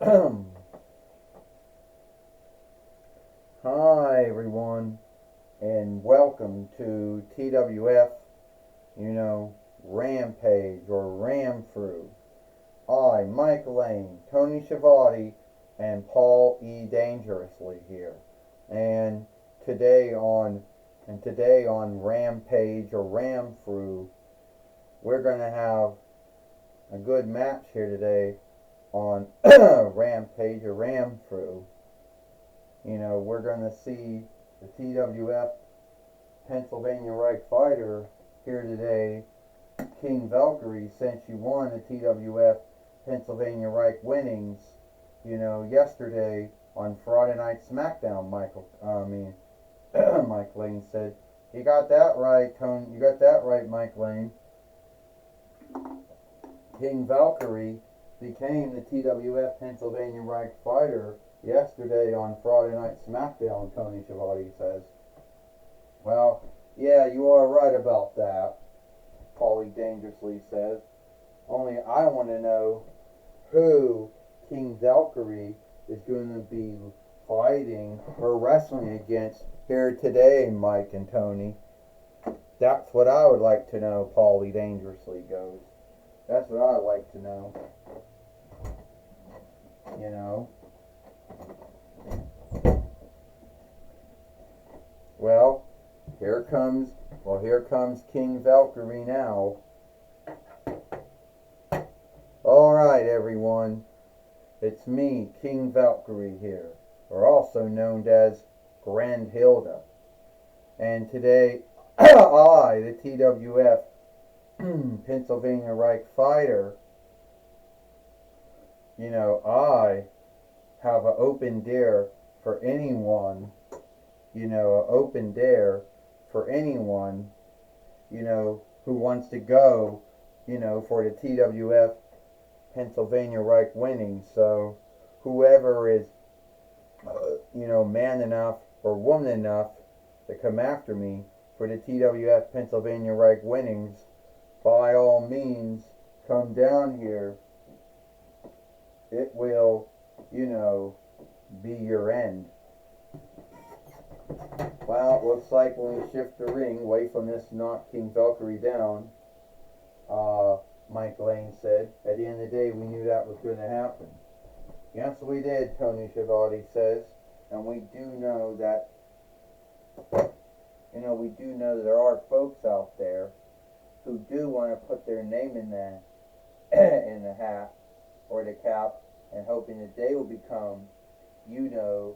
Hi everyone, and welcome to TWF, Rampage or Ram Through. I, Mike Lane, Tony Schiavone, and Paul E. Dangerously here. And today on Rampage or Ram Through, we're gonna have a good match here today on Rampage or Ram Through. We're going to see the TWF Pennsylvania Reich fighter here today, King Valkyrie, since she won the TWF Pennsylvania Reich winnings, yesterday on Friday Night SmackDown. Mike Lane said, "You got that right, Tony. You got that right, Mike Lane." King Valkyrie became the TWF Pennsylvania Reich fighter yesterday on Friday Night SmackDown, Tony Schiavone says. "Well, yeah, you are right about that," Paulie Dangerously says. "Only I want to know who King Valkyrie is going to be fighting or wrestling against here today, Mike and Tony. That's what I would like to know," Paulie Dangerously goes. "That's what I'd like to know. Well, here comes King Valkyrie now. Alright everyone, it's me, King Valkyrie here, or also known as Grand Hilda. And today, I, the TWF Pennsylvania Reich fighter, I have an open dare for anyone, who wants to go, for the TWF Pennsylvania Reich winning. So whoever is, man enough or woman enough to come after me for the TWF Pennsylvania Reich winnings, by all means, come down here. It will, be your end." Well, it looks like when we shift the ring away from this knock King Valkyrie down, Mike Lane said, at the end of the day, we knew that was going to happen. "Yes, we did," Tony Schiavone says. "And we do know that, there are folks out there who do want to put their name in the in the hat or the cap, and hoping that they will become, the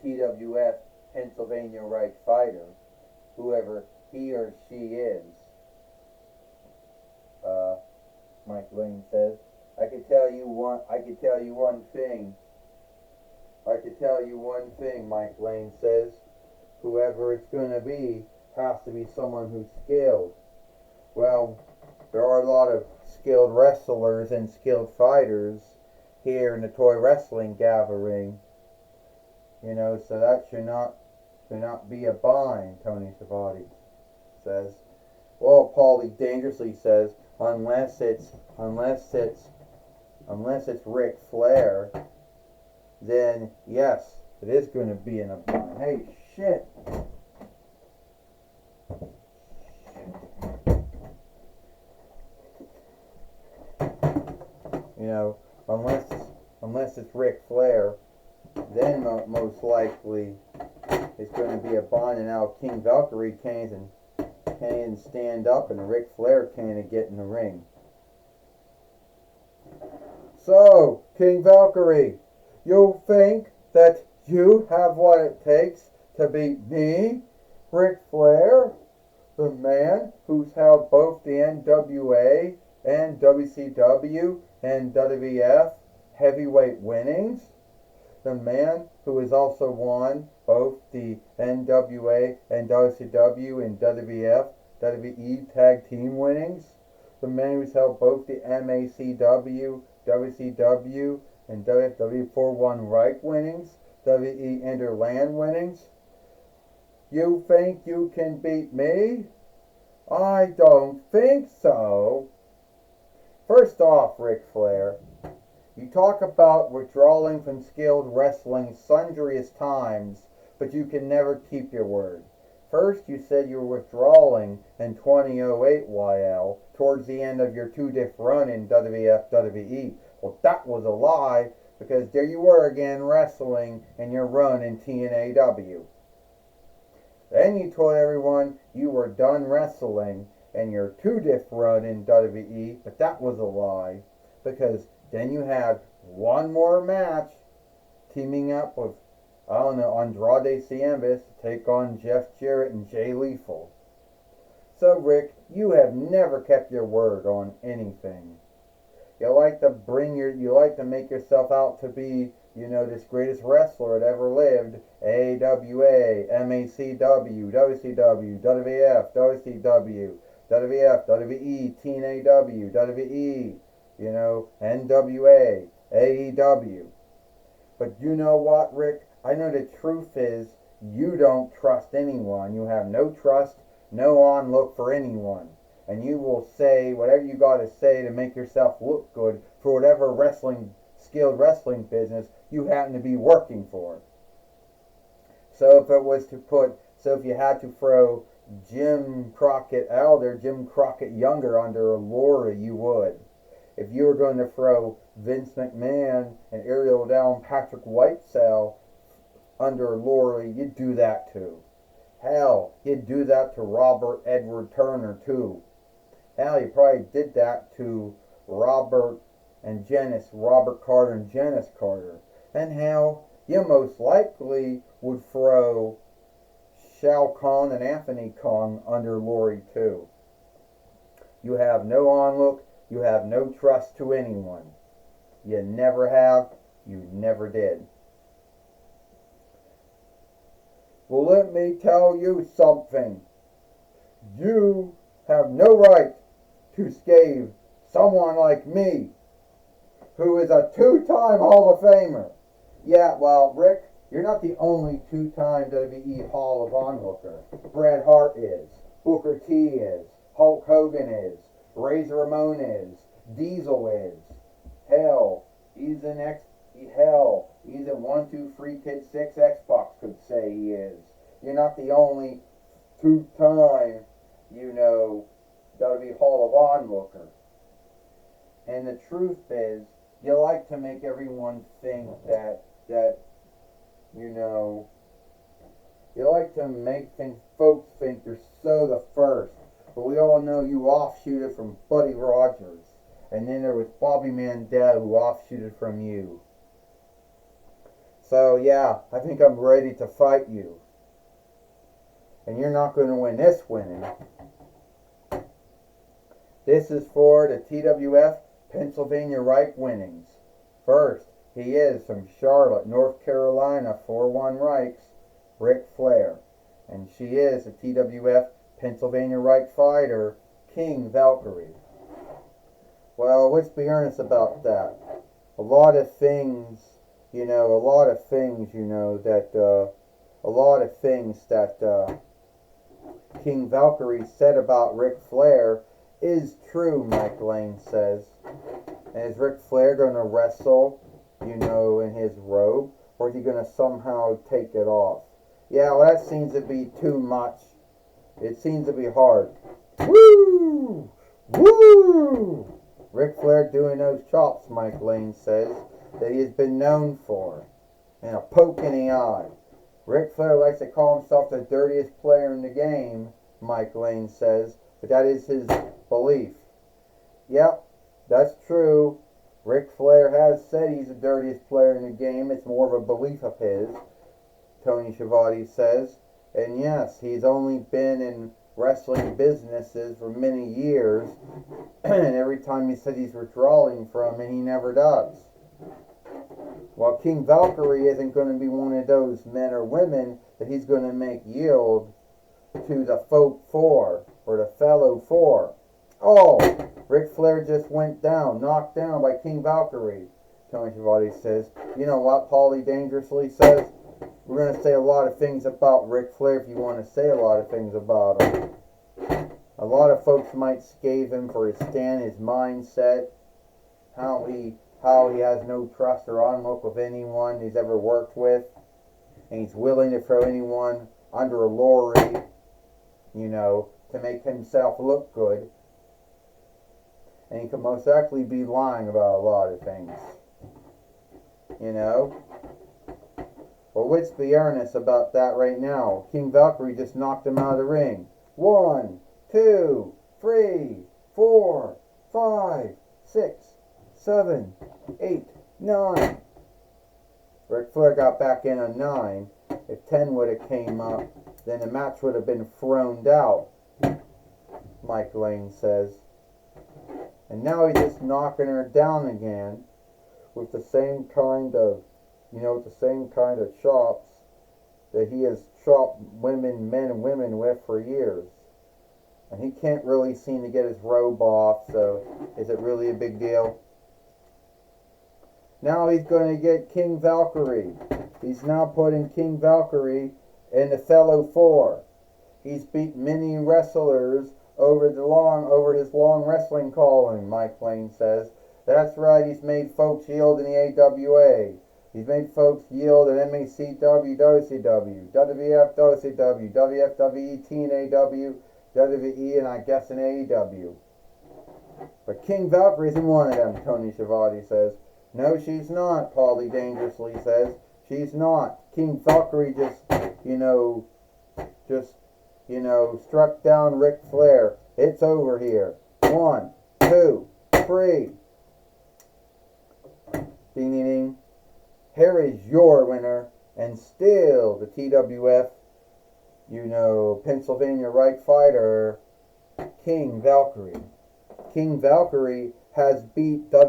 TWF Pennsylvania Reich fighter, whoever he or she is." Mike Lane says, I could tell you one thing, Mike Lane says. "Whoever it's going to be has to be someone who's skilled." Well, there are a lot of skilled wrestlers and skilled fighters here in the toy wrestling gathering, so that should not be a bind, Tony Schiavone says. Well, Paulie Dangerously says, unless it's Ric Flair, then yes, it is going to be in a bind. Hey, shit. Unless it's Ric Flair, then most likely it's going to be a bind, and now King Valkyrie can't even stand up, and Ric Flair can't even get in the ring. "So, King Valkyrie, you think that you have what it takes to beat me, Ric Flair, the man who's held both the NWA and WCW and WWF heavyweight winnings? The man who has also won both the NWA and WCW and WWF, WWE tag team winnings? The man who's held both the MACW, WCW, and WFW 4-1 Reich winnings, WE Interland winnings? You think you can beat me? I don't think so. First off, Ric Flair, You talk about withdrawing from skilled wrestling sundriest times, but you can never keep your word. First, you said you were withdrawing in 2008 YL towards the end of your two-diff run in WWF WWE. Well, that was a lie because there you were again wrestling in your run in TNAW. Then you told everyone you were done wrestling in your two-diff run in WWE, but that was a lie because then you had one more match teaming up with, I don't know, Andrade Ciambas to take on Jeff Jarrett and Jay Lethal. So, Rick, you have never kept your word on anything. You like to make yourself out to be, this greatest wrestler that ever lived. AWA, MACW, WCW, WWF, WCW, WWF, WWE, TNAW, WWE, NWA, AEW. But you know what, Rick? I know the truth is you don't trust anyone. You have no trust, no on-look for anyone. And you will say whatever you got to say to make yourself look good for whatever skilled wrestling business you happen to be working for. So if you had to throw Jim Crockett Elder, Jim Crockett Younger under a Lori, you would. If you were going to throw Vince McMahon and Ariel Down Patrick Whitesell under Lori, you'd do that too. Hell, you'd do that to Robert Edward Turner too. Hell, you probably did that to Robert Carter and Janice Carter. And hell, you most likely would throw Shao Kahn and Anthony Kong under Lori too. You have no on-look, you have no trust to anyone. You never have, you never did. Well, let me tell you something. You have no right to scathe someone like me, who is a two-time Hall of Famer. Yeah, well, Rick, you're not the only two-time WWE Hall of Onlooker. Bret Hart is, Booker T is, Hulk Hogan is, Razor Ramon is, Diesel is. Hell, even 1, 2, 3, Kid 6 Xbox could say he is. You're not the only two-time, WWE Hall of Onlooker. And the truth is, you like to make everyone think that you like to make folks think you're so the first. But we all know you offshooted from Buddy Rogers. And then there was Bobby Mandel who offshooted from you. So yeah, I think I'm ready to fight you. And you're not going to win this winning. This is for the TWF Pennsylvania Reich winnings. First, he is from Charlotte, North Carolina, 4-1 Reichs, Ric Flair. And she is a TWF Pennsylvania Reich fighter, King Valkyrie. Well, let's be earnest about that. A lot of things that King Valkyrie said about Ric Flair is true, Mike Lane says. And is Ric Flair going to wrestle, in his robe? Or is he going to somehow take it off? Yeah, well, that seems to be too much. It seems to be hard. Woo! Woo! Ric Flair doing those chops, Mike Lane says, that he has been known for. And a poke in the eye. Ric Flair likes to call himself the dirtiest player in the game, Mike Lane says, but that is his belief. Yep, that's true. Ric Flair has said he's the dirtiest player in the game. It's more of a belief of his, Tony Schiavone says. And yes, he's only been in wrestling businesses for many years, and every time he said he's withdrawing from it, he never does. Well, King Valkyrie isn't going to be one of those men or women that he's going to make yield to the folk four, or the fellow four. Oh, Ric Flair just went down, knocked down by King Valkyrie, Tony Schiavone says. You know what Paulie Dangerously says? We're going to say a lot of things about Ric Flair if you want to say a lot of things about him. A lot of folks might scathe him for his stand, his mindset, how how he has no trust or on-look with anyone he's ever worked with, and he's willing to throw anyone under a lorry, to make himself look good. And he could most likely be lying about a lot of things. Well, let's be earnest about that right now. King Valkyrie just knocked him out of the ring. 1, 2, 3, 4, 5, 6, 7, 8, 9. Ric Flair got back in on 9. If 10 would have came up, then the match would have been thrown out, Mike Lane says. And now he's just knocking her down again with the same kind of, chops that he has chopped men and women with for years. And he can't really seem to get his robe off, so is it really a big deal? Now he's going to get King Valkyrie. He's now putting King Valkyrie in the fellow 4. He's beat many wrestlers over his long wrestling calling, Mike Lane says. That's right, he's made folks yield in the AWA. He's made folks yield in MACW, WCW, WWF, WCW, WFWE, TNAW, WWE, and I guess in AEW. But King Valkyrie isn't one of them, Tony Schiavone says. No, she's not, Paulie dangerously says. She's not. King Valkyrie struck down Ric Flair. It's over here. 1, 2, 3. Ding, ding, ding. Here is your winner, and still the TWF, Pennsylvania Right fighter, King Valkyrie. King Valkyrie has beat a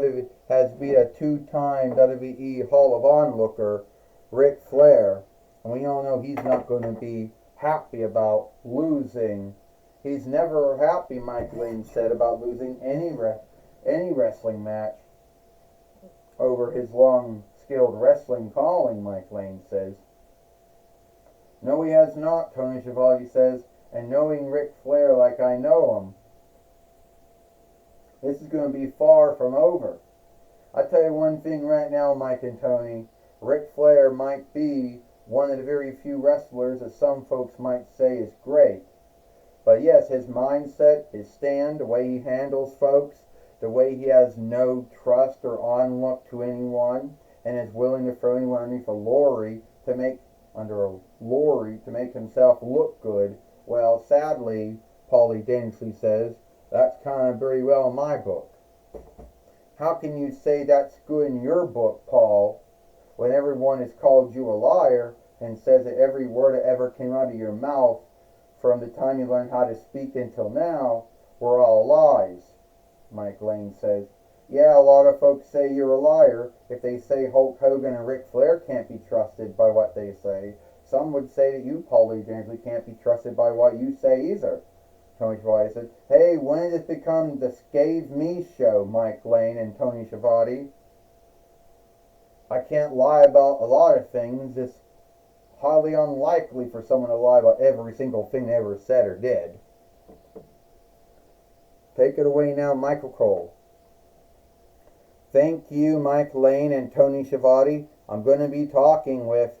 2-time WWE Hall of Onlooker, Ric Flair, and we all know he's not going to be happy about losing. He's never happy, Mike Lane said, about losing any wrestling match over his long skilled wrestling calling, Mike Lane says. No, he has not, Tony Schiavone says, and knowing Ric Flair like I know him, this is going to be far from over. I'll tell you one thing right now, Mike and Tony. Ric Flair might be one of the very few wrestlers that some folks might say is great. But yes, his mindset, his stand, the way he handles folks, the way he has no trust or on-look to anyone, and is willing to throw anyone underneath a lorry to make himself look good. Well, sadly, Paulie dangerously says, that's kind of very well in my book. How can you say that's good in your book, Paul, when everyone has called you a liar and says that every word that ever came out of your mouth from the time you learned how to speak until now were all lies? Mike Lane says. Yeah, a lot of folks say you're a liar if they say Hulk Hogan and Ric Flair can't be trusted by what they say. Some would say that you, Paulie Dangerously, can't be trusted by what you say either. Tony Schiavone said, hey, when did this become the Scave Me show, Mike Lane and Tony Schiavone? I can't lie about a lot of things. It's highly unlikely for someone to lie about every single thing they ever said or did. Take it away now, Michael Cole. Thank you, Mike Lane and Tony Schiavone. I'm going to be talking with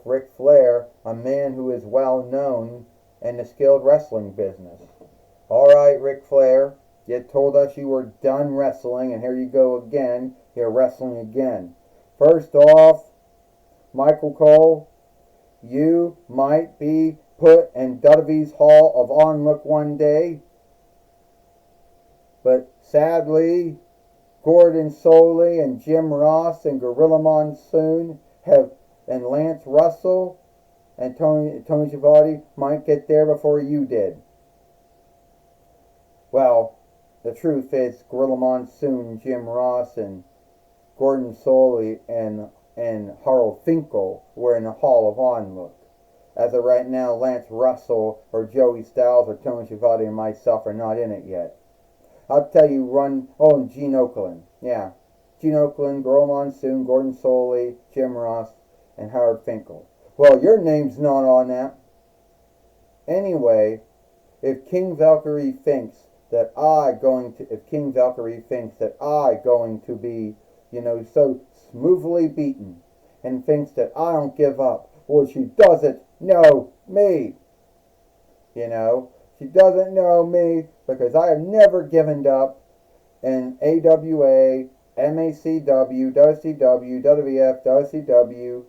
Ric Flair, a man who is well known in the skilled wrestling business. All right, Ric Flair, you told us you were done wrestling, and here you go again. You're wrestling again. First off, Michael Cole, you might be put in WWE's Hall of Onlook one day, but sadly, Gordon Soley and Jim Ross and Gorilla Monsoon and Lance Russell and Tony Schiavone might get there before you did. Well, the truth is Gorilla Monsoon, Jim Ross, and Gordon Soley and Harold Finkel were in the Hall of Onlook. As of right now, Lance Russell or Joey Styles or Tony Schiavone and myself are not in it yet. I'll tell you and Gene Okerlund. Yeah. Gene Okerlund, Gorilla Monsoon, Gordon Soley, Jim Ross, and Howard Finkel. Well, your name's not on that. Anyway, if King Valkyrie thinks that if King Valkyrie thinks that I going to be, so smoothly beaten, and thinks that I don't give up, well, she doesn't know me. She doesn't know me because I have never given up in AWA, MACW, WCW, WWF, WCW,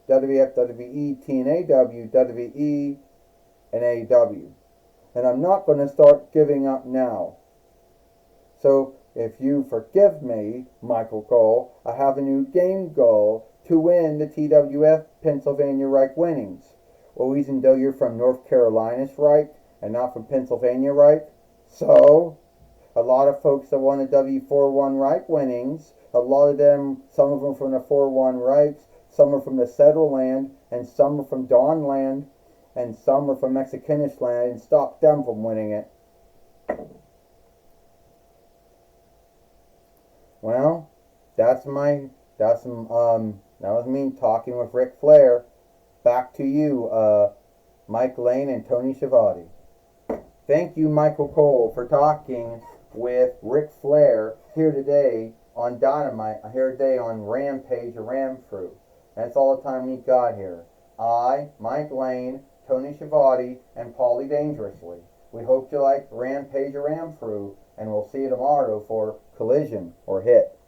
WWF, WWE, TNA, WWE, and AEW. And I'm not going to start giving up now. So if you forgive me, Michael Cole, I have a new game goal to win the TWF Pennsylvania Reich winnings. Well, even though you're from North Carolina's Reich and not from Pennsylvania Reich, so a lot of folks that won the W41 Reich winnings, a lot of them, some of them from the 4-1 Reichs, some are from the Settle Land, and some are from Dawn Land, and some are from Mexicanish Land, and stopped them from winning it. Well, that was me talking with Ric Flair. Back to you, Mike Lane and Tony Schiavone. Thank you, Michael Cole, for talking with Ric Flair here today on Dynamite, here today on Rampage or Ramfru. That's all the time we got here. I, Mike Lane, Tony Schiavone, and Paulie Dangerously. We hope you like Rampage or Ramfru, and we'll see you tomorrow for Collision or Hit.